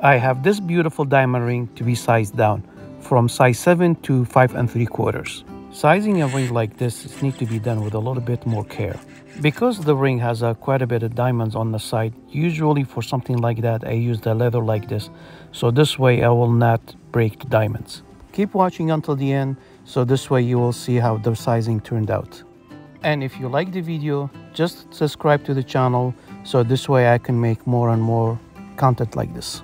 I have this beautiful diamond ring to be sized down from size 7 to 5 3/4. Sizing a ring like this needs to be done with a little bit more care. Because the ring has quite a bit of diamonds on the side, usually for something like that I use the leather like this, so this way I will not break the diamonds. Keep watching until the end, so this way you will see how the sizing turned out. And if you like the video, just subscribe to the channel, so this way I can make more and more content like this.